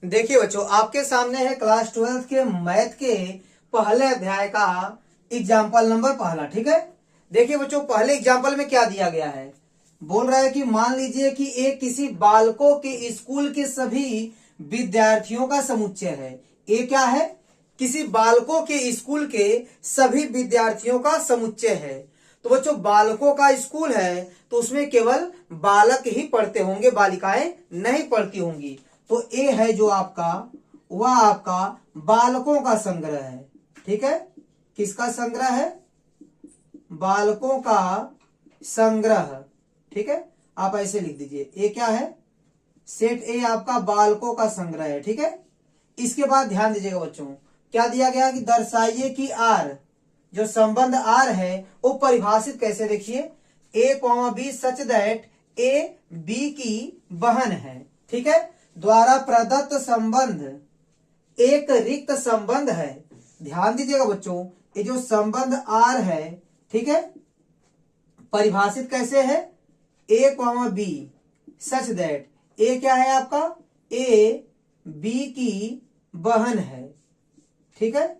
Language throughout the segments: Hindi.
देखिए बच्चों, आपके सामने है क्लास 12 के मैथ के पहले अध्याय का एग्जाम्पल नंबर पहला। ठीक है, देखिए बच्चों, पहले एग्जाम्पल में क्या दिया गया है। बोल रहा है कि मान लीजिए कि एक किसी बालकों के स्कूल के सभी विद्यार्थियों का समुच्चय है। ये क्या है? किसी बालकों के स्कूल के सभी विद्यार्थियों का समुच्चय है। तो बच्चों, बालकों का स्कूल है तो उसमें केवल बालक ही पढ़ते होंगे, बालिकाएं नहीं पढ़ती होंगी। तो ए है जो आपका, वह आपका बालकों का संग्रह है। ठीक है, किसका संग्रह है? बालकों का संग्रह। ठीक है, आप ऐसे लिख दीजिए, ए क्या है? सेट ए आपका बालकों का संग्रह है। ठीक है, इसके बाद ध्यान दीजिएगा बच्चों, क्या दिया गया कि दर्शाइए कि आर, जो संबंध आर है वो परिभाषित कैसे। देखिए, A B such that A B की बहन है। ठीक है, द्वारा प्रदत्त संबंध एक रिक्त संबंध है। ध्यान दीजिएगा बच्चों, ये जो संबंध आर है, ठीक है, परिभाषित कैसे है? ए बी सच दैट ए क्या है आपका? ए बी की बहन है। ठीक है,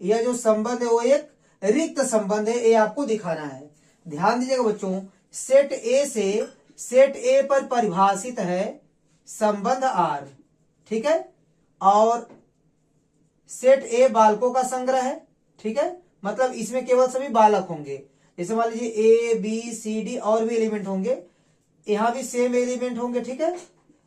यह जो संबंध है वो एक रिक्त संबंध है, ये आपको दिखाना है। ध्यान दीजिएगा बच्चों, सेट ए से सेट ए पर परिभाषित है संबंध आर। ठीक है, और सेट ए बालकों का संग्रह है। ठीक है, मतलब इसमें केवल सभी बालक होंगे। जैसे मान लीजिए ए बी सी डी और भी एलिमेंट होंगे, यहां भी सेम एलिमेंट होंगे। ठीक है,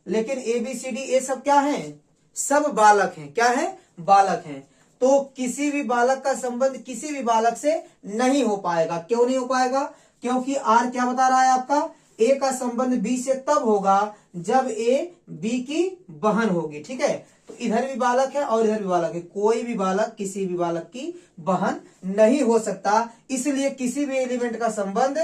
लेकिन ए बी सी डी ये सब क्या है? सब बालक हैं। क्या है? बालक हैं। तो किसी भी बालक का संबंध किसी भी बालक से नहीं हो पाएगा। क्यों नहीं हो पाएगा? क्योंकि आर क्या बता रहा है आपका? ए का संबंध बी से तब होगा जब ए बी की बहन होगी। ठीक है, तो इधर भी बालक है और इधर भी बालक है, कोई भी बालक किसी भी बालक की बहन नहीं हो सकता। इसलिए किसी भी एलिमेंट का संबंध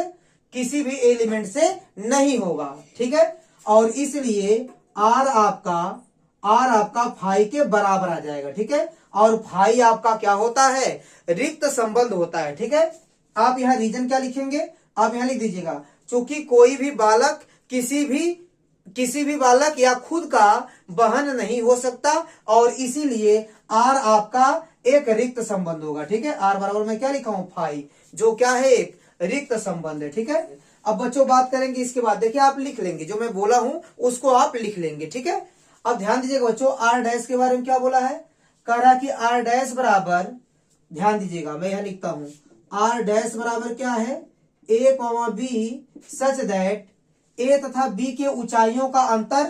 किसी भी एलिमेंट से नहीं होगा। ठीक है, और इसलिए आर आपका फाई के बराबर आ जाएगा। ठीक है, और फाई आपका क्या होता है? रिक्त संबंध होता है। ठीक है, आप यहां रीजन क्या लिखेंगे? आप यहां लिख दीजिएगा, चूंकि कोई भी बालक किसी भी बालक या खुद का बहन नहीं हो सकता, और इसीलिए आर आपका एक रिक्त संबंध होगा। ठीक है, आर बराबर मैं क्या लिखा हूं? फाई, जो क्या है? एक रिक्त संबंध है। ठीक है, अब बच्चों बात करेंगे इसके बाद। देखिए, आप लिख लेंगे, जो मैं बोला हूं उसको आप लिख लेंगे। ठीक है, अब ध्यान दीजिएगा बच्चों, आर डैश के बारे में क्या बोला है? कह रहा कि आर डैश बराबर, ध्यान दीजिएगा मैं यहां लिखता हूं, आर डैश बराबर क्या है? ए बी सच दैट ए तथा बी के ऊंचाइयों का अंतर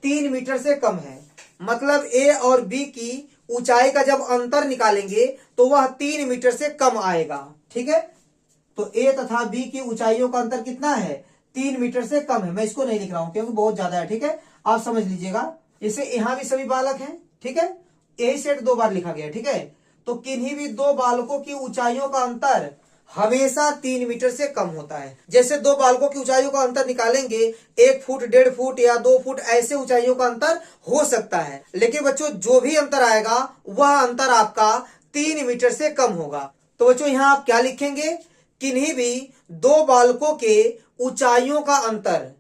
3 मीटर से कम है। मतलब ए और बी की ऊंचाई का जब अंतर निकालेंगे तो वह 3 मीटर से कम आएगा। ठीक है, तो ए तथा बी की ऊंचाइयों का अंतर कितना है? 3 मीटर से कम है। मैं इसको नहीं लिख रहा हूं क्योंकि बहुत ज्यादा है। ठीक है, आप समझ लीजिएगा। इसे यहां भी सभी बालक हैं। ठीक है, यही सेट 2 बार लिखा गया। ठीक है, तो किन्हीं भी 2 बालकों की ऊंचाइयों का अंतर हमेशा 3 मीटर से कम होता है। जैसे 2 बालकों की ऊंचाइयों का अंतर निकालेंगे, 1 फुट 1.5 फुट या 2 फुट, ऐसे ऊंचाइयों का अंतर हो सकता है। लेकिन बच्चों, जो भी अंतर आएगा वह अंतर आपका 3 मीटर से कम होगा। तो बच्चों, यहां आप क्या लिखेंगे? किन्हीं भी 2 बालकों के ऊंचाइयों का अंतर।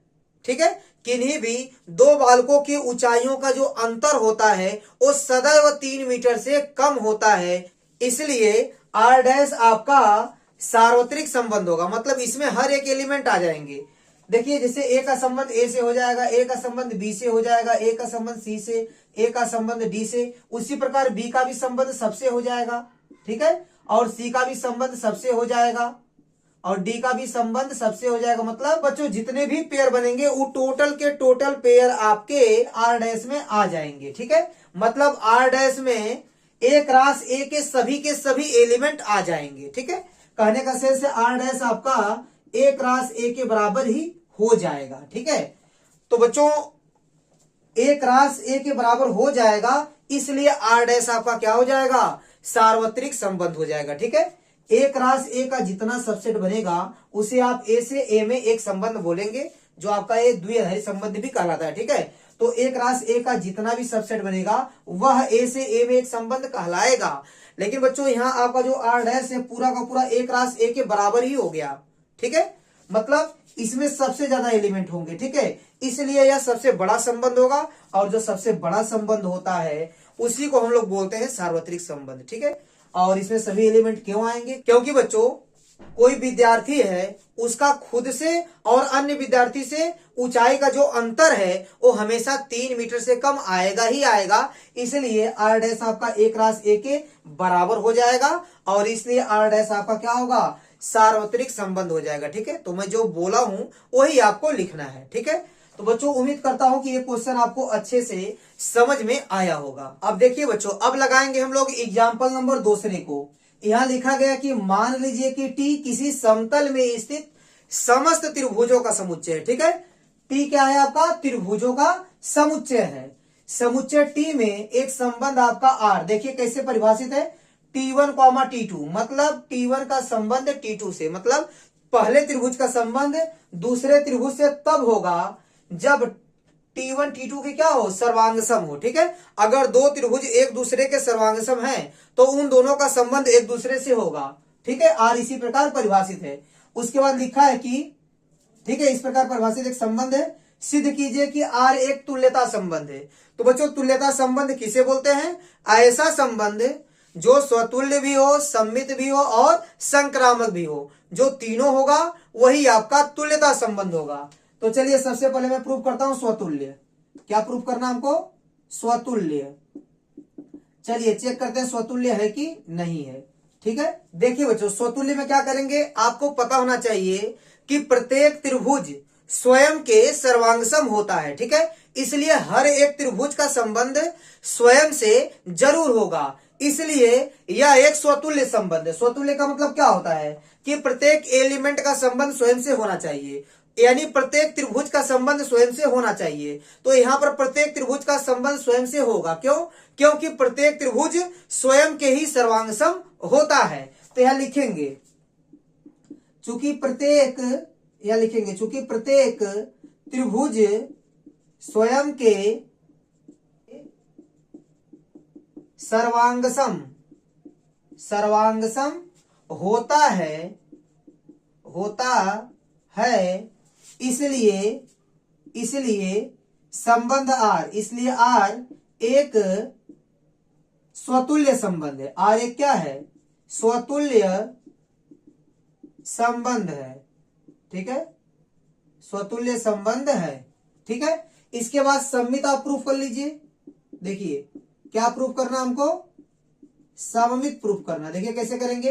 ठीक है, किन्हीं भी 2 बालकों की ऊंचाइयों का जो अंतर होता है वो सदैव 3 मीटर से कम होता है। इसलिए आर डैश आपका सार्वत्रिक संबंध होगा। मतलब इसमें हर एक एलिमेंट आ जाएंगे। देखिए, जैसे ए का संबंध ए से हो जाएगा, ए का संबंध बी से हो जाएगा, ए का संबंध सी से, ए का संबंध डी से, उसी प्रकार बी का भी संबंध सबसे हो जाएगा। ठीक है, और सी का भी संबंध सबसे हो जाएगा, और डी का भी संबंध सबसे हो जाएगा। मतलब बच्चों, जितने भी पेयर बनेंगे वो टोटल के टोटल पेयर आपके आर डैश में आ जाएंगे। ठीक है, मतलब आर डैश में ए क्रॉस ए के सभी एलिमेंट आ जाएंगे। ठीक है, कहने का सेंस है आर डैश आपका ए क्रॉस ए के बराबर ही हो जाएगा। ठीक है, तो बच्चों, ए क्रॉस ए के बराबर हो जाएगा, इसलिए आर डैश आपका क्या हो जाएगा? सार्वत्रिक संबंध हो जाएगा। ठीक है, ए क्रॉस ए का जितना सबसेट बनेगा उसे आप ए से ए में एक संबंध बोलेंगे, जो आपका ये द्विआधारी संबंध भी कहलाता है। ठीक है, तो ए क्रॉस ए का जितना भी सबसेट बनेगा वह ए से ए में एक संबंध कहलाएगा। लेकिन बच्चों, यहाँ आपका जो आर डैश है पूरा का पूरा ए क्रॉस ए के बराबर ही हो गया। ठीक है, मतलब इसमें सबसे ज्यादा एलिमेंट होंगे, ठीक है, इसलिए यह सबसे बड़ा संबंध होगा, और जो सबसे बड़ा संबंध होता है उसी को हम लोग बोलते हैं सार्वत्रिक संबंध, ठीक है। और इसमें सभी एलिमेंट क्यों आएंगे, क्योंकि बच्चों कोई विद्यार्थी है उसका खुद से और अन्य विद्यार्थी से ऊंचाई का जो अंतर है वो हमेशा 3 मीटर से कम आएगा ही आएगा, इसलिए r डैश आपका 1 के बराबर हो जाएगा, और इसलिए r डैश आपका क्या होगा, सार्वत्रिक संबंध हो जाएगा, ठीक है। तो मैं जो बोला हूं वही आपको लिखना है, ठीक है। तो बच्चों उम्मीद करता हूं कि ये क्वेश्चन आपको अच्छे से समझ में आया होगा। अब देखिए बच्चों, अब लगाएंगे हम लोग एग्जाम्पल नंबर दूसरे को। यहां लिखा गया कि मान लीजिए कि टी किसी समतल में स्थित समस्त त्रिभुजों का समुच्चय है, ठीक है। टी क्या है आपका, त्रिभुजों का समुच्चय है। समुच्चय टी में एक संबंध आपका आर, देखिए कैसे परिभाषित है, T1, T2, मतलब T1 का संबंध T2 से, मतलब पहले त्रिभुज का संबंध दूसरे त्रिभुज से तब होगा जब T1 T2 की क्या हो, सर्वांग सम हो, ठीक है। अगर दो त्रिभुज एक दूसरे के सर्वांग सम हैं तो उन दोनों का संबंध एक दूसरे से होगा, ठीक है। आर इसी प्रकार परिभाषित है। उसके बाद लिखा है कि, ठीक है, इस प्रकार परिभाषित एक संबंध है, सिद्ध कीजिए कि आर एक तुल्यता संबंध है। तो बच्चों तुल्यता संबंध किसे बोलते हैं, ऐसा संबंध जो स्वतुल्य भी हो, सम्मित भी हो और संक्रामक भी हो, जो तीनों होगा वही आपका तुल्यता संबंध होगा। तो चलिए सबसे पहले मैं प्रूव करता हूं स्वतुल्य। क्या प्रूव करना हमको, स्वतुल्य। चलिए चेक करते हैं स्वतुल्य है कि नहीं है, ठीक है। देखिए बच्चों स्वतुल्य में क्या करेंगे, आपको पता होना चाहिए कि प्रत्येक त्रिभुज स्वयं के सर्वांगसम होता है, ठीक है। इसलिए हर एक त्रिभुज का संबंध स्वयं से जरूर होगा, इसलिए यह एक स्वतुल्य संबंध है। स्वतुल्य का मतलब क्या होता है कि प्रत्येक एलिमेंट का संबंध स्वयं से होना चाहिए, यानी प्रत्येक त्रिभुज का संबंध स्वयं से होना चाहिए। तो यहां पर प्रत्येक त्रिभुज का संबंध स्वयं से होगा, क्यों, क्योंकि प्रत्येक त्रिभुज स्वयं के ही सर्वांगसम होता है। तो यहां लिखेंगे चूंकि प्रत्येक, यहां लिखेंगे चूंकि प्रत्येक त्रिभुज स्वयं के सर्वांगसम होता है, इसलिए संबंध आर, इसलिए आर एक स्वतुल्य संबंध है। आर एक क्या है, स्वतुल्य संबंध है, ठीक है, स्वतुल्य संबंध है, ठीक है। इसके बाद सममित आप प्रूफ कर लीजिए। देखिए क्या प्रूफ करना हमको, सममित प्रूफ करना। देखिए कैसे करेंगे,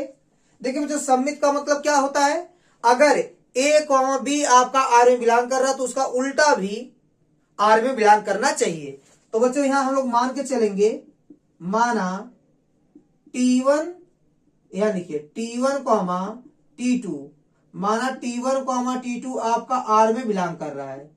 देखिए बच्चों सममित का मतलब क्या होता है, अगर ए कॉमा बी आपका आर में बिलोंग कर रहा है तो उसका उल्टा भी आर में बिलोंग करना चाहिए। तो बच्चों यहां हम लोग मान के चलेंगे, माना T1, यहां लिखिए T1, T2, माना T1, T2 आपका आर में बिलोंग कर रहा है।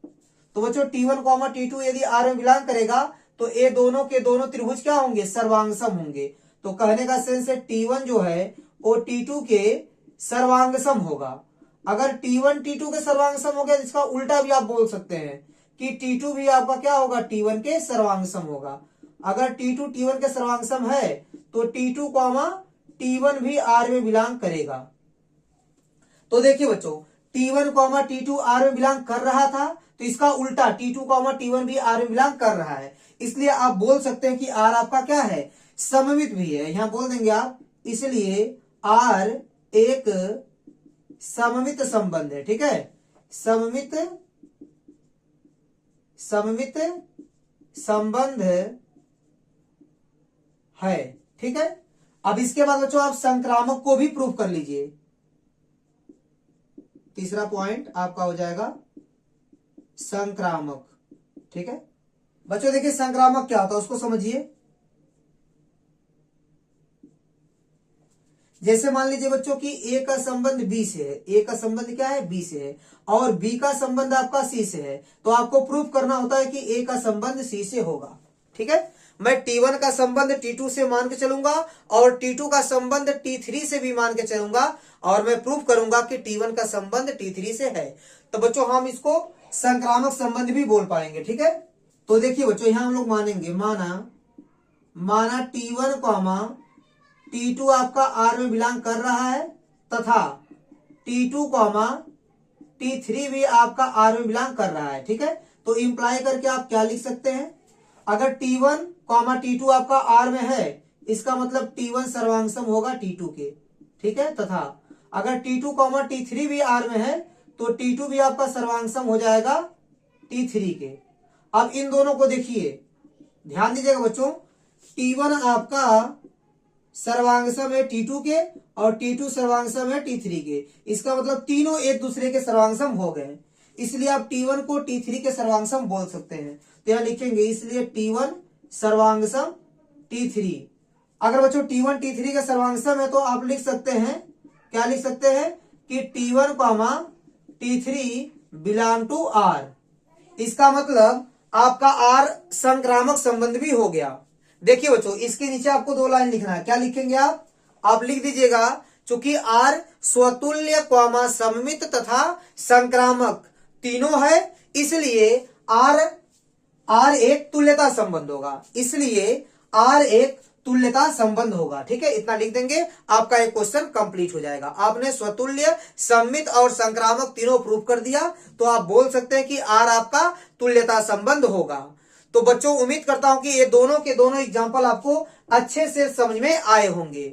तो बच्चों T1, T2 यदि आर में बिलोंग करेगा तो ये दोनों के दोनों त्रिभुज क्या होंगे, सर्वांगसम होंगे। तो कहने का सेंस है T1 जो है वो T2 के सर्वांगसम होगा। अगर T1 T2 के सर्वांगसम हो गया, जिसका उल्टा भी आप बोल सकते हैं कि T2 भी आपका क्या होगा, T1 के सर्वांगसम होगा। अगर T2 T1 के सर्वांगसम है तो T2, T1 भी आर में बिलोंग करेगा। तो देखिए बच्चों T1, T2 आर में बिलोंग कर रहा था, तो इसका उल्टा T2, T1 भी आर में बिलोंग कर रहा है, इसलिए आप बोल सकते हैं कि आर आपका क्या है, सममित भी है। यहां बोल देंगे आप, इसलिए आर एक सममित संबंध है, ठीक है, सममित संबंध है, ठीक है। अब इसके बाद बच्चों आप संक्रामक को भी प्रूव कर लीजिए। तीसरा पॉइंट आपका हो जाएगा संक्रामक, ठीक है। बच्चों देखिए संक्रामक क्या होता है उसको समझिए। जैसे मान लीजिए बच्चों कि ए का संबंध बी से है, ए का संबंध क्या है, बी से है, और बी का संबंध आपका सी से है, तो आपको प्रूफ करना होता है कि ए का संबंध सी से होगा, ठीक है। मैं T1 का संबंध T2 से मान के चलूंगा और T2 का संबंध T3 से भी मान के चलूंगा, और मैं प्रूफ करूंगा कि T1 का संबंध T3 से है। तो बच्चों हम इसको संक्रामक संबंध भी बोल पाएंगे, ठीक है। तो देखिए बच्चों यहां हम लोग मानेंगे, माना T1, T2 आपका आर में बिलोंग कर रहा है, तथा T2, T3 भी आपका R में बिलोंग कर रहा है, ठीक है। तो इंप्लाई करके आप क्या लिख सकते हैं, अगर T1, T2 आपका R में है, इसका मतलब T1 सर्वांग होगा T2 के, ठीक है। तथा अगर T2, T3 भी R में है तो T2 भी आपका सर्वांग हो जाएगा T3 के। अब इन दोनों को देखिए, ध्यान दीजिएगा बच्चों, T1 आपका सर्वांगसम है T2 के और T2 सर्वांगसम है T3 के। इसका मतलब तीनों एक दूसरे के सर्वांगसम हो गए, इसलिए आप T1 को T3 के सर्वांगसम बोल सकते हैं। तो यहां लिखेंगे इसलिए T1 सर्वांगसम T3। अगर बच्चों T1 T3 का सर्वांगसम है तो आप लिख सकते हैं, क्या लिख सकते हैं कि T1, T3 belong to R। इसका मतलब आपका R संक्रामक संबंध भी हो गया। देखिए बच्चों, इसके नीचे आपको 2 लाइन लिखना है, क्या लिखेंगे आप लिख दीजिएगा, चूंकि R स्वतुल्य, सममित तथा संक्रामक तीनों है, इसलिए R एक तुल्यता संबंध होगा, इसलिए R एक तुल्यता संबंध होगा, ठीक है। इतना लिख देंगे, आपका एक क्वेश्चन कंप्लीट हो जाएगा। आपने स्वतुल्य, सममित और संक्रामक तीनों प्रूव कर दिया, तो आप बोल सकते हैं कि R आपका तुल्यता संबंध होगा। तो बच्चों, उम्मीद करता हूं कि ये दोनों के दोनों एग्जाम्पल आपको अच्छे से समझ में आए होंगे।